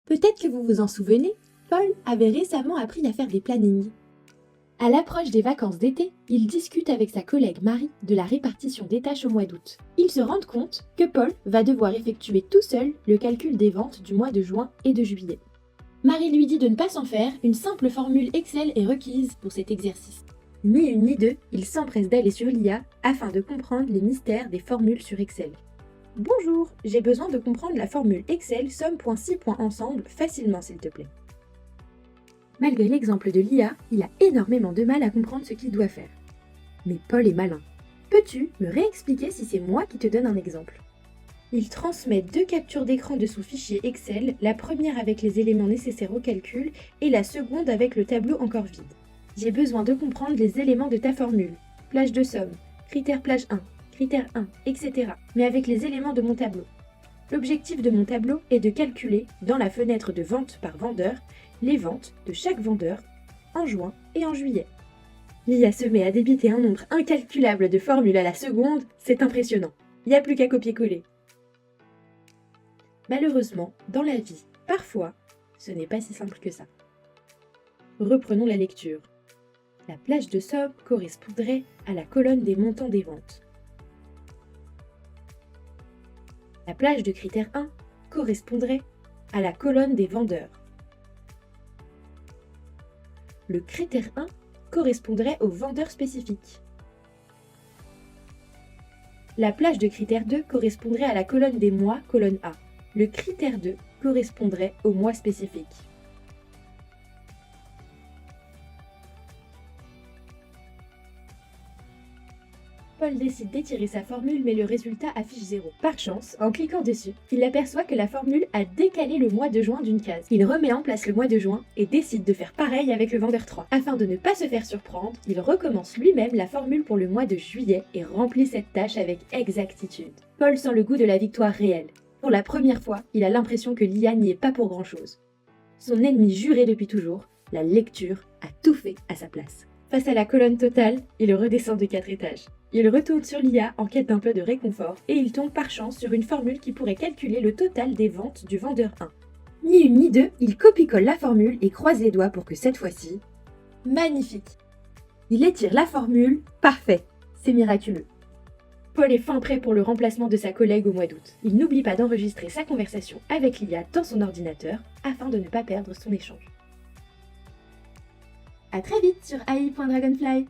Peut-être que vous vous en souvenez, Paul avait récemment appris à faire des plannings. À l'approche des vacances d'été, il discute avec sa collègue Marie de la répartition des tâches au mois d'août. Ils se rendent compte que Paul va devoir effectuer tout seul le calcul des ventes du mois de juin et de juillet. Marie lui dit de ne pas s'en faire, une simple formule Excel est requise pour cet exercice. Ni une ni deux, il s'empresse d'aller sur l'IA afin de comprendre les mystères des formules sur Excel. Bonjour, j'ai besoin de comprendre la formule Excel somme.si.ensemble facilement s'il te plaît. Malgré l'exemple de l'IA, il a énormément de mal à comprendre ce qu'il doit faire. Mais Paul est malin. Peux-tu me réexpliquer si c'est moi qui te donne un exemple ? Il transmet 2 captures d'écran de son fichier Excel, la première avec les éléments nécessaires au calcul et la seconde avec le tableau encore vide. J'ai besoin de comprendre les éléments de ta formule. Plage de somme, critère plage 1, critère 1, etc. Mais avec les éléments de mon tableau. L'objectif de mon tableau est de calculer, dans la fenêtre de vente par vendeur, les ventes de chaque vendeur en juin et en juillet. L'IA se met à débiter un nombre incalculable de formules à la seconde, c'est impressionnant. Il n'y a plus qu'à copier-coller. Malheureusement, dans la vie, parfois, ce n'est pas si simple que ça. Reprenons la lecture. La plage de somme correspondrait à la colonne des montants des ventes. La plage de critère 1 correspondrait à la colonne des vendeurs. Le critère 1 correspondrait au vendeur spécifique. La plage de critère 2 correspondrait à la colonne des mois, colonne A. Le critère 2 correspondrait au mois spécifique. Paul décide d'étirer sa formule mais le résultat affiche 0. Par chance, en cliquant dessus, il aperçoit que la formule a décalé le mois de juin d'une case. Il remet en place le mois de juin et décide de faire pareil avec le vendeur 3. Afin de ne pas se faire surprendre, il recommence lui-même la formule pour le mois de juillet et remplit cette tâche avec exactitude. Paul sent le goût de la victoire réelle. Pour la première fois, il a l'impression que l'IA n'y est pas pour grand-chose. Son ennemi juré depuis toujours, la lecture, a tout fait à sa place. Face à la colonne totale, il redescend de 4 étages. Il retourne sur l'IA en quête d'un peu de réconfort et il tombe par chance sur une formule qui pourrait calculer le total des ventes du vendeur 1. Ni une ni deux, il copie-colle la formule et croise les doigts pour que cette fois-ci... Magnifique! Il étire la formule, parfait! C'est miraculeux. Paul est fin prêt pour le remplacement de sa collègue au mois d'août. Il n'oublie pas d'enregistrer sa conversation avec l'IA dans son ordinateur afin de ne pas perdre son échange. A très vite sur AI.dragonfly.